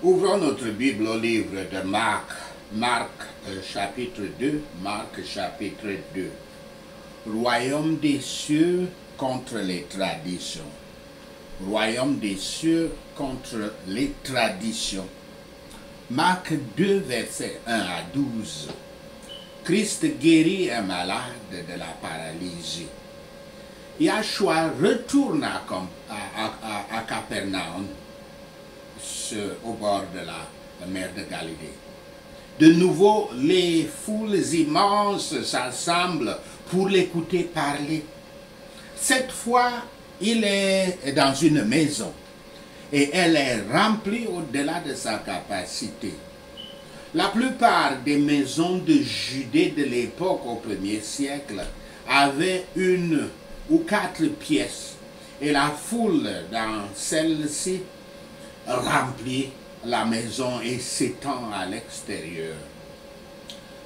Ouvrons notre Bible au livre de Marc, chapitre 2, Marc chapitre 2. Royaume des cieux contre les traditions. Royaume des cieux contre les traditions. Marc 2, versets 1 à 12. Christ guérit un malade de la paralysie. Yahshua retourne à Capernaum, au bord de la mer de Galilée. De nouveau, les foules immenses s'assemblent pour l'écouter parler. Cette fois, il est dans une maison et elle est remplie au-delà de sa capacité. La plupart des maisons de Judée de l'époque au 1er siècle avaient 1 ou 4 pièces et la foule dans celle-ci remplit la maison et s'étend à l'extérieur.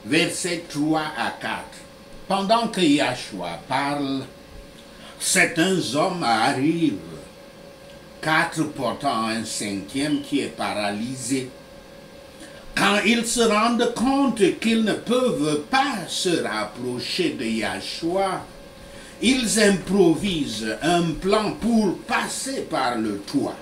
Versets 3 à 4. Pendant que Yahshua parle, certains hommes arrivent, 4 portant un 5e qui est paralysé. Quand ils se rendent compte qu'ils ne peuvent pas se rapprocher de Yahshua, ils improvisent un plan pour passer par le toit.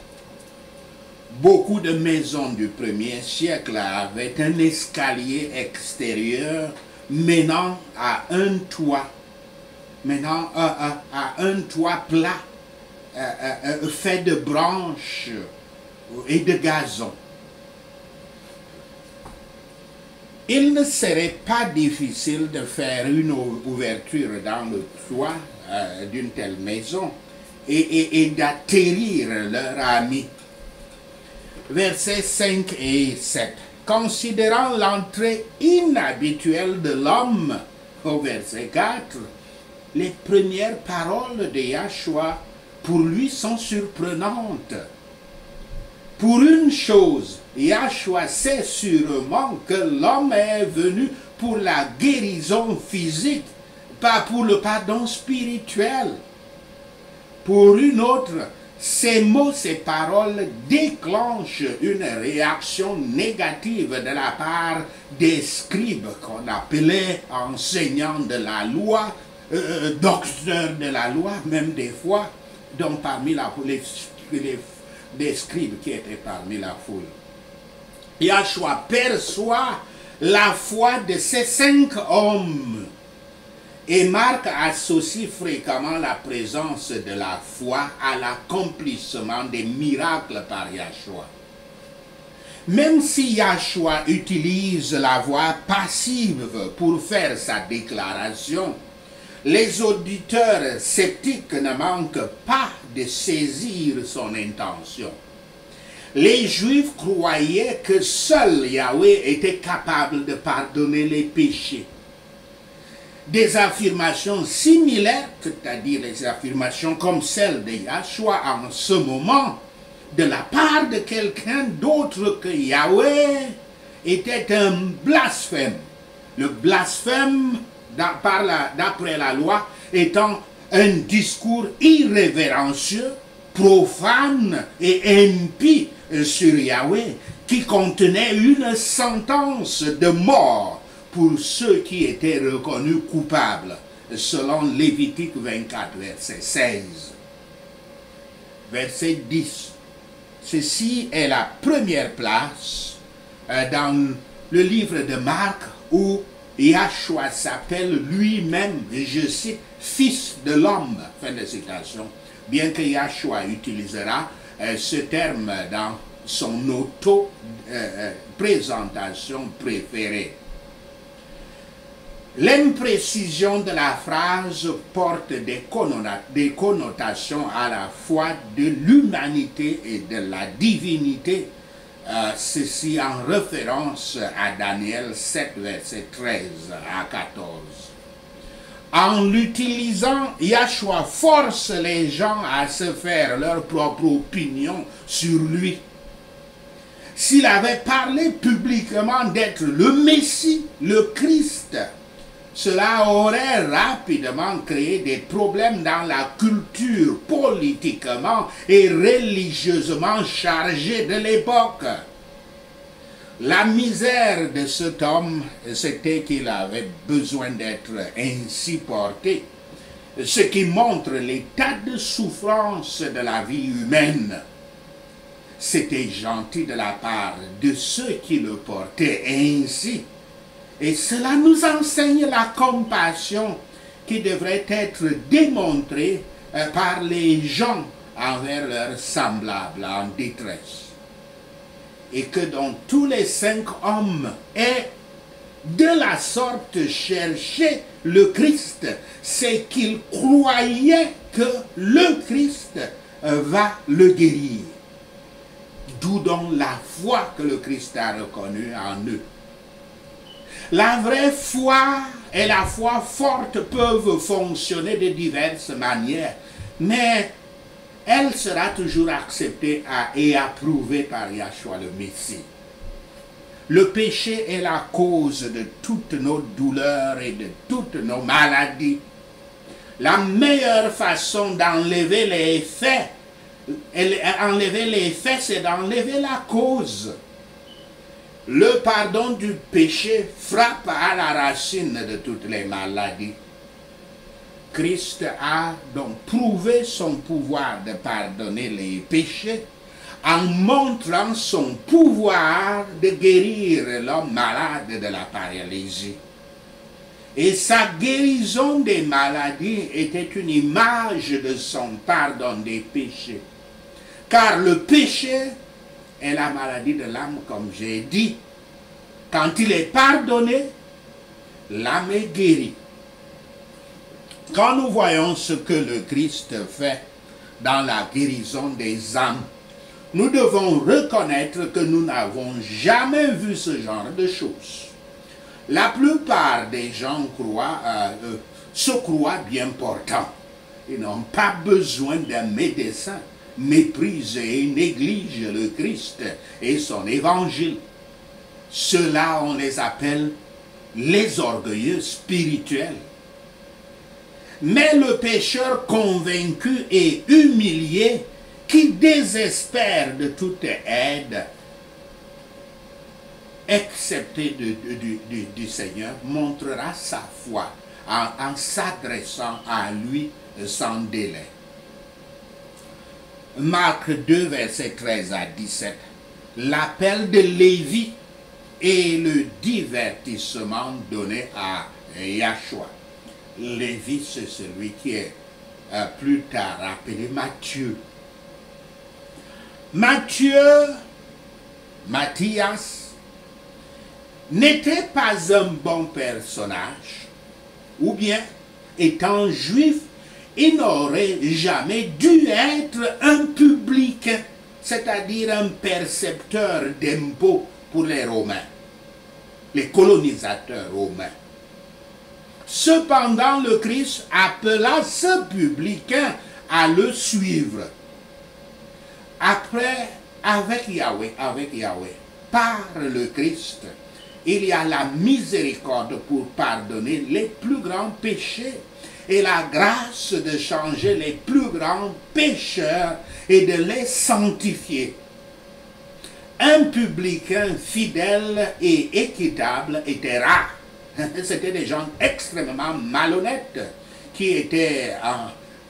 Beaucoup de maisons du 1er siècle avaient un escalier extérieur menant à un toit, à un toit plat, fait de branches et de gazon. Il ne serait pas difficile de faire une ouverture dans le toit d'une telle maison et d'atterrir leur ami. Versets 5 et 7. Considérant l'entrée inhabituelle de l'homme, au verset 4, les premières paroles de Yahshua pour lui sont surprenantes. Pour une chose, Yahshua sait sûrement que l'homme est venu pour la guérison physique, pas pour le pardon spirituel. Pour une autre, ces mots, ces paroles déclenchent une réaction négative de la part des scribes qu'on appelait enseignants de la loi, docteurs de la loi, même des fois, dont parmi des scribes qui étaient parmi la foule. Yahshua perçoit la foi de ces 5 hommes. Et Marc associe fréquemment la présence de la foi à l'accomplissement des miracles par Yahshua. Même si Yahshua utilise la voix passive pour faire sa déclaration, les auditeurs sceptiques ne manquent pas de saisir son intention. Les Juifs croyaient que seul Yahweh était capable de pardonner les péchés. Des affirmations similaires, c'est-à-dire des affirmations comme celle de Yahshua en ce moment, de la part de quelqu'un d'autre que Yahweh, était un blasphème. Le blasphème, d'après la loi, étant un discours irrévérencieux, profane et impie sur Yahweh, qui contenait une sentence de mort pour ceux qui étaient reconnus coupables, selon Lévitique 24, verset 16. Verset 10. Ceci est la première place dans le livre de Marc où Yahshua s'appelle lui-même, je cite, Fils de l'homme, fin de citation, bien que Yahshua utilisera ce terme dans son auto-présentation préférée. L'imprécision de la phrase porte des connotations à la fois de l'humanité et de la divinité, ceci en référence à Daniel 7, verset 13 à 14. En l'utilisant, Yahshua force les gens à se faire leur propre opinion sur lui. S'il avait parlé publiquement d'être le Messie, le Christ, cela aurait rapidement créé des problèmes dans la culture politiquement et religieusement chargée de l'époque. La misère de cet homme, c'était qu'il avait besoin d'être ainsi porté, ce qui montre l'état de souffrance de la vie humaine. C'était gentil de la part de ceux qui le portaient ainsi. Et cela nous enseigne la compassion qui devrait être démontrée par les gens envers leurs semblables en détresse. Et que donc tous les 5 hommes aient de la sorte cherché le Christ, c'est qu'ils croyaient que le Christ va le guérir. D'où donc la foi que le Christ a reconnue en eux. La vraie foi et la foi forte peuvent fonctionner de diverses manières, mais elle sera toujours acceptée et approuvée par Yahshua le Messie. Le péché est la cause de toutes nos douleurs et de toutes nos maladies. La meilleure façon d'enlever les effets, c'est d'enlever la cause. Le pardon du péché frappe à la racine de toutes les maladies. Christ a donc prouvé son pouvoir de pardonner les péchés en montrant son pouvoir de guérir l'homme malade de la paralysie. Et sa guérison des maladies était une image de son pardon des péchés. Car le péché est la maladie de l'âme, comme j'ai dit. Quand il est pardonné, l'âme est guérie. Quand nous voyons ce que le Christ fait dans la guérison des âmes, nous devons reconnaître que nous n'avons jamais vu ce genre de choses. La plupart des gens se croient bien portants. Ils n'ont pas besoin d'un médecin, méprisent et négligent le Christ et son évangile. Ceux-là, on les appelle les orgueilleux spirituels. Mais le pécheur convaincu et humilié, qui désespère de toute aide, excepté du Seigneur, montrera sa foi en s'adressant à lui sans délai. Marc 2, versets 13 à 17. L'appel de Lévi et le divertissement donné à Yahshua. Lévi, c'est celui qui est plus tard appelé Matthieu. Matthias, n'était pas un bon personnage, ou bien, étant juif, il n'aurait jamais dû être un publicain, c'est-à-dire un percepteur d'impôts pour les Romains, les colonisateurs romains. Cependant, le Christ appela ce publicain à le suivre. Après, avec Yahweh, par le Christ, il y a la miséricorde pour pardonner les plus grands péchés et la grâce de changer les plus grands pécheurs et de les sanctifier. Un publicain fidèle et équitable était rare. C'était des gens extrêmement malhonnêtes qui étaient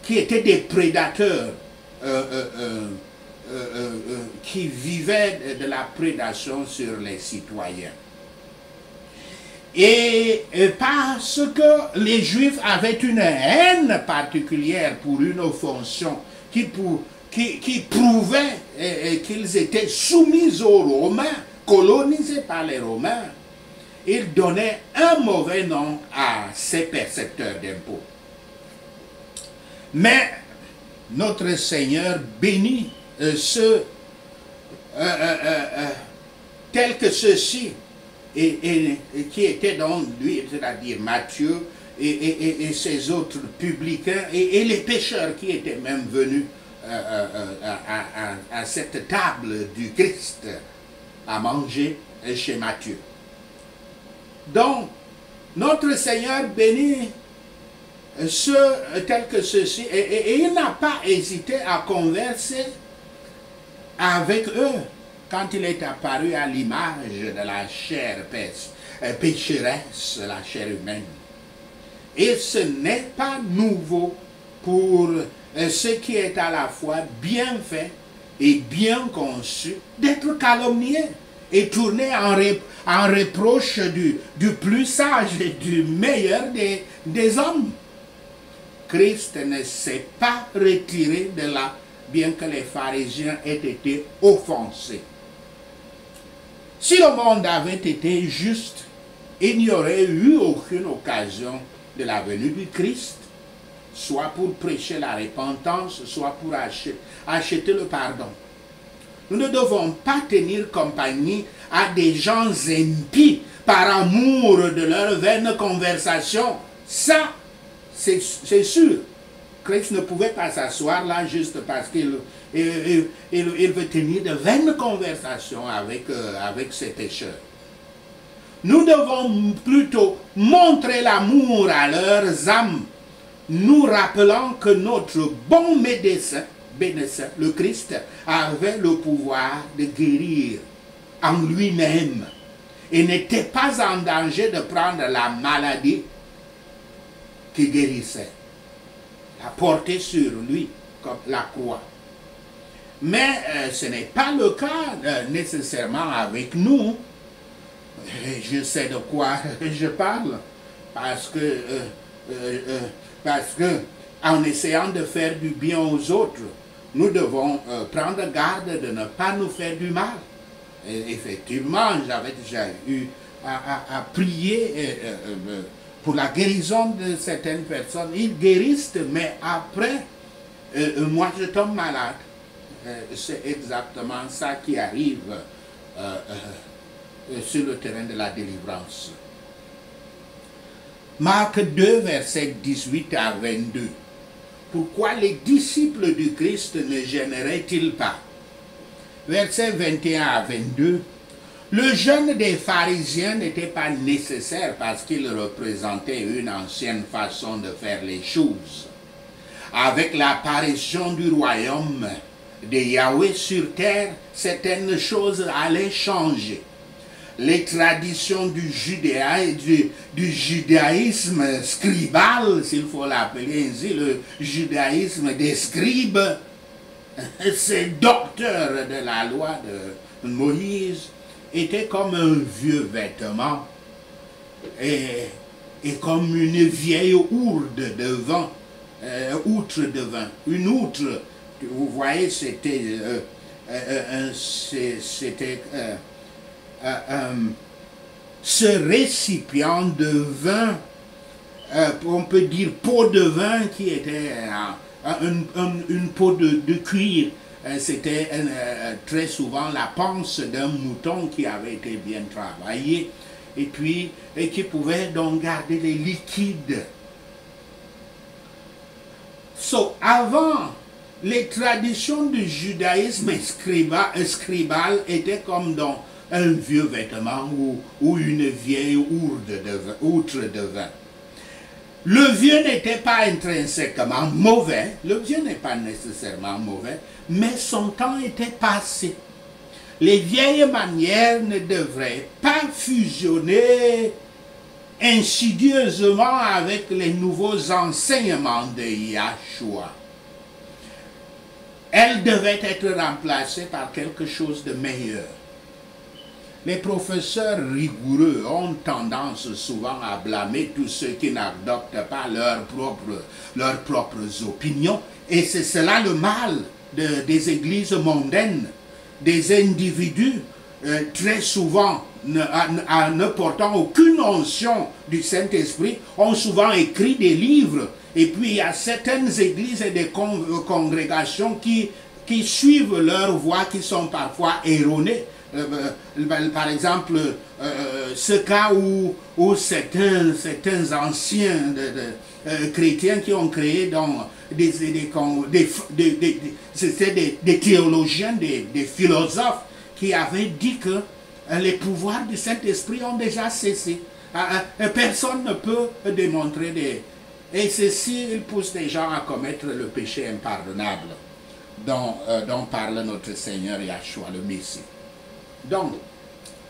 des prédateurs qui vivaient de la prédation sur les citoyens. Et parce que les Juifs avaient une haine particulière pour une fonction qui prouvait qu'ils étaient soumis aux Romains, colonisés par les Romains, ils donnaient un mauvais nom à ces percepteurs d'impôts. Mais notre Seigneur bénit ceux tels que ceux-ci, et qui étaient donc lui, c'est-à-dire Matthieu, et ces autres publicains, et les pécheurs qui étaient même venus à cette table du Christ à manger chez Matthieu. Donc, notre Seigneur bénit ceux tels que ceux-ci, et il n'a pas hésité à converser avec eux quand il est apparu à l'image de la chair pécheresse, la chair humaine. Et ce n'est pas nouveau pour ce qui est à la fois bien fait et bien conçu d'être calomnié et tourné en reproche du plus sage et du meilleur des hommes. Christ ne s'est pas retiré de là, bien que les pharisiens aient été offensés. Si le monde avait été juste, il n'y aurait eu aucune occasion de la venue du Christ, soit pour prêcher la repentance, soit pour acheter le pardon. Nous ne devons pas tenir compagnie à des gens impies par amour de leur vaine conversation. Ça, c'est sûr. Christ ne pouvait pas s'asseoir là juste parce qu'il veut tenir de vaines conversations avec ses pécheurs. Nous devons plutôt montrer l'amour à leurs âmes, nous rappelant que notre bon médecin, le Christ, avait le pouvoir de guérir en lui-même et n'était pas en danger de prendre la maladie qui guérissait, la porter sur lui comme la croix. Mais ce n'est pas le cas nécessairement avec nous. Je sais de quoi je parle, parce que en essayant de faire du bien aux autres, nous devons prendre garde de ne pas nous faire du mal. Et effectivement, j'avais déjà eu à prier pour la guérison de certaines personnes. Ils guérissent, mais après, moi je tombe malade. C'est exactement ça qui arrive sur le terrain de la délivrance. Marc 2, versets 18 à 22. Pourquoi les disciples du Christ ne gêneraient-ils pas? Versets 21 à 22. Le jeûne des pharisiens n'était pas nécessaire parce qu'il représentait une ancienne façon de faire les choses. Avec l'apparition du royaume de Yahweh sur terre, certaines choses allaient changer. Les traditions du judaïsme scribal, s'il faut l'appeler ainsi, le judaïsme des scribes, ces docteurs de la loi de Moïse, étaient comme un vieux vêtement et comme une vieille ourde de vin, outre de vin. Une outre, vous voyez, c'était ce récipient de vin, on peut dire pot de vin qui était une peau de cuir. C'était très souvent la panse d'un mouton qui avait été bien travaillé et qui pouvait donc garder les liquides. Avant, les traditions du judaïsme scribal étaient comme dans un vieux vêtement ou une vieille outre de vin. Le vieux n'était pas intrinsèquement mauvais, le vieux n'est pas nécessairement mauvais, mais son temps était passé. Les vieilles manières ne devraient pas fusionner insidieusement avec les nouveaux enseignements de Yahshua. Elles devaient être remplacées par quelque chose de meilleur. Les professeurs rigoureux ont tendance souvent à blâmer tous ceux qui n'adoptent pas leurs propres opinions. Et c'est cela le mal des églises mondaines. Des individus très souvent ne portant aucune notion du Saint-Esprit ont souvent écrit des livres. Et puis il y a certaines églises et des congrégations qui suivent leurs voies qui sont parfois erronées. Par exemple, ce cas où certains anciens chrétiens qui ont créé des théologiens, des philosophes qui avaient dit que les pouvoirs du Saint-Esprit ont déjà cessé. Personne ne peut démontrer Et ceci, il pousse les gens à commettre le péché impardonnable dont parle notre Seigneur Yahshua le Messie. Donc,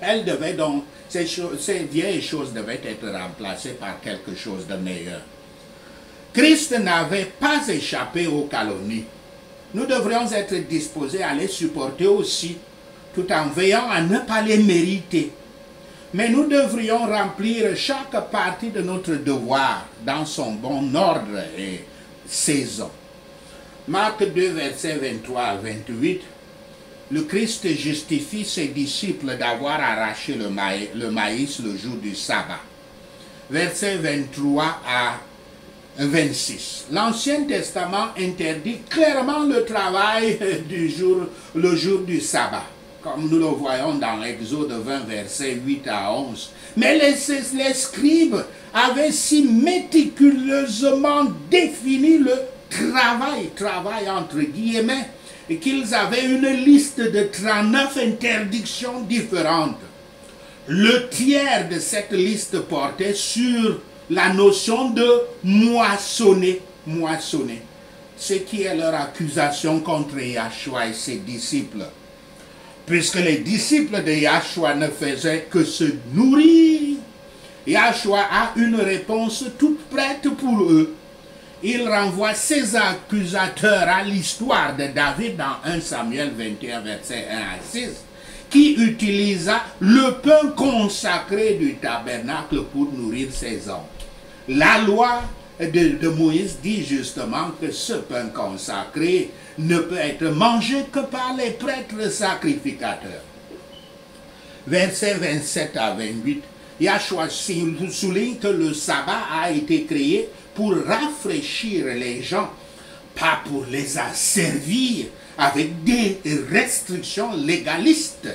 elle devait donc, ces vieilles choses devaient être remplacées par quelque chose de meilleur. Christ n'avait pas échappé aux calomnies. Nous devrions être disposés à les supporter aussi, tout en veillant à ne pas les mériter. Mais nous devrions remplir chaque partie de notre devoir dans son bon ordre et saison. Marc 2, versets 23 à 28, le Christ justifie ses disciples d'avoir arraché le maïs le jour du sabbat. Versets 23 à 26. L'Ancien Testament interdit clairement le travail le jour du sabbat, comme nous le voyons dans Exode 20, versets 8 à 11. Mais les scribes avaient si méticuleusement défini le travail entre guillemets, et qu'ils avaient une liste de 39 interdictions différentes. Le tiers de cette liste portait sur la notion de moissonner, ce qui est leur accusation contre Yahshua et ses disciples. Puisque les disciples de Yahshua ne faisaient que se nourrir, Yahshua a une réponse toute prête pour eux. Il renvoie ses accusateurs à l'histoire de David dans 1 Samuel 21, versets 1 à 6, qui utilisa le pain consacré du tabernacle pour nourrir ses hommes. La loi de Moïse dit justement que ce pain consacré ne peut être mangé que par les prêtres sacrificateurs. Versets 27 à 28, Yahshua souligne que le sabbat a été créé pour rafraîchir les gens, pas pour les asservir avec des restrictions légalistes.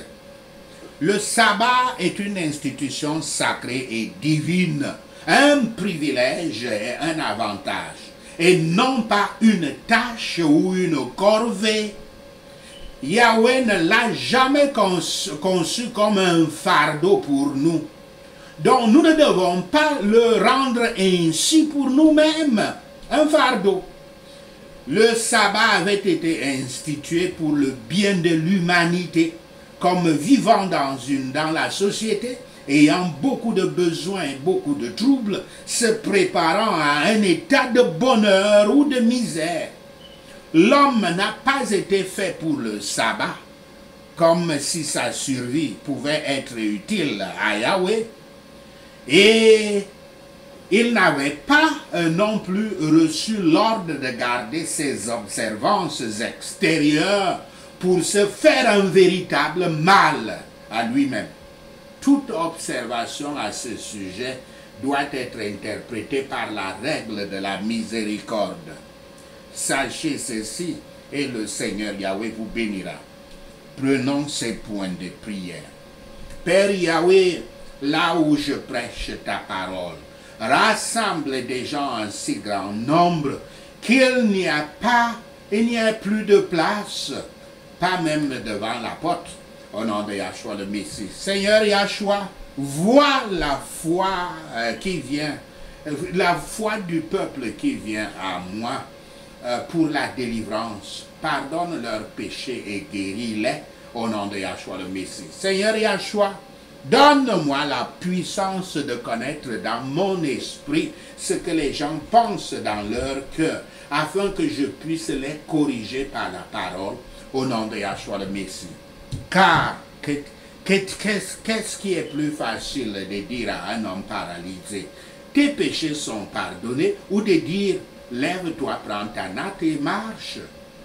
Le sabbat est une institution sacrée et divine, un privilège et un avantage, et non pas une tâche ou une corvée. Yahweh ne l'a jamais conçu comme un fardeau pour nous. Donc nous ne devons pas le rendre ainsi pour nous-mêmes, un fardeau. Le sabbat avait été institué pour le bien de l'humanité, comme vivant dans la société, ayant beaucoup de besoins et beaucoup de troubles, se préparant à un état de bonheur ou de misère. L'homme n'a pas été fait pour le sabbat, comme si sa survie pouvait être utile à Yahweh. Et il n'avait pas non plus reçu l'ordre de garder ses observances extérieures pour se faire un véritable mal à lui-même. Toute observation à ce sujet doit être interprétée par la règle de la miséricorde. Sachez ceci et le Seigneur Yahweh vous bénira. Prenons ces points de prière. Père Yahweh, là où je prêche ta parole, rassemble des gens en si grand nombre qu'il n'y a plus de place, pas même devant la porte, au nom de Yahshua le Messie. Seigneur Yahshua, vois la foi qui vient, la foi du peuple qui vient à moi pour la délivrance. Pardonne leurs péchés et guéris-les au nom de Yahshua le Messie. Seigneur Yahshua, donne-moi la puissance de connaître dans mon esprit ce que les gens pensent dans leur cœur, afin que je puisse les corriger par la parole, au nom de Yahshua le Messie. Car, qu'est-ce qui est plus facile de dire à un homme paralysé, tes péchés sont pardonnés, ou de dire, lève-toi, prends ta natte et marche,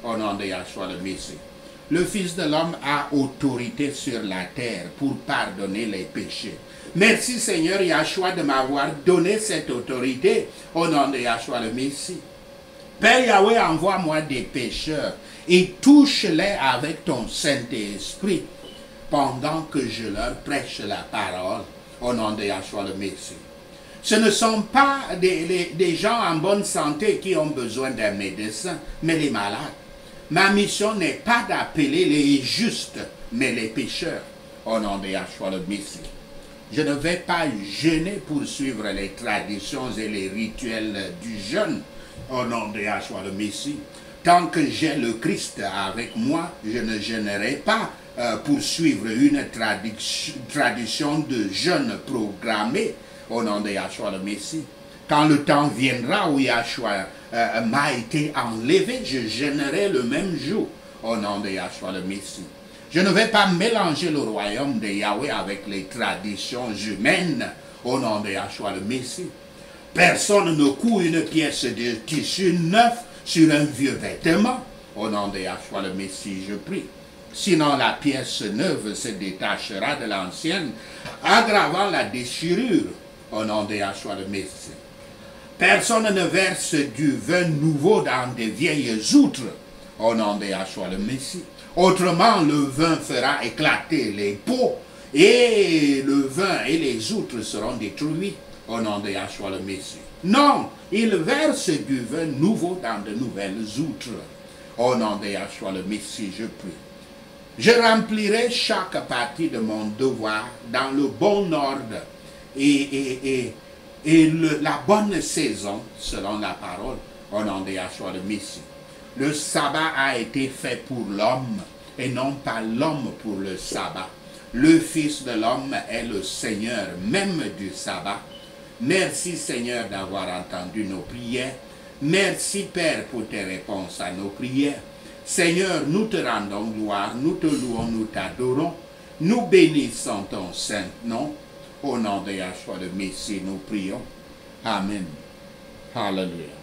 au nom de Yahshua le Messie. Le Fils de l'homme a autorité sur la terre pour pardonner les péchés. Merci Seigneur Yahshua de m'avoir donné cette autorité au nom de Yahshua le Messie. Père Yahweh, envoie-moi des pécheurs et touche-les avec ton Saint-Esprit pendant que je leur prêche la parole au nom de Yahshua le Messie. Ce ne sont pas des gens en bonne santé qui ont besoin d'un médecin, mais les malades. Ma mission n'est pas d'appeler les justes, mais les pécheurs, au nom de Yahshua le Messie. Je ne vais pas jeûner pour suivre les traditions et les rituels du jeûne, au nom de Yahshua le Messie. Tant que j'ai le Christ avec moi, je ne jeûnerai pas poursuivre une tradition de jeûne programmé au nom de Yahshua le Messie. Quand le temps viendra où Yahshua m'a été enlevé, je jeûnerai le même jour au nom de Yahshua le Messie. Je ne vais pas mélanger le royaume de Yahweh avec les traditions humaines au nom de Yahshua le Messie. Personne ne coud une pièce de tissu neuf sur un vieux vêtement. Au nom de Yahshua le Messie, je prie. Sinon la pièce neuve se détachera de l'ancienne, aggravant la déchirure. Au nom de Yahshua le Messie. Personne ne verse du vin nouveau dans des vieilles outres. Au nom de Yahshua le Messie. Autrement, le vin fera éclater les pots et le vin et les outres seront détruits. Au nom de Yahshua le Messie. Non, il verse du vin nouveau dans de nouvelles outres. Au nom de Yahshua le Messie, je prie. Je remplirai chaque partie de mon devoir dans le bon ordre et la bonne saison selon la parole. Au nom de Yahshua le Messie. Le sabbat a été fait pour l'homme et non pas l'homme pour le sabbat. Le Fils de l'homme est le Seigneur même du sabbat. Merci Seigneur d'avoir entendu nos prières. Merci Père pour tes réponses à nos prières. Seigneur, nous te rendons gloire, nous te louons, nous t'adorons. Nous bénissons ton saint nom. Au nom de Yahshua le Messie, nous prions. Amen. Hallelujah.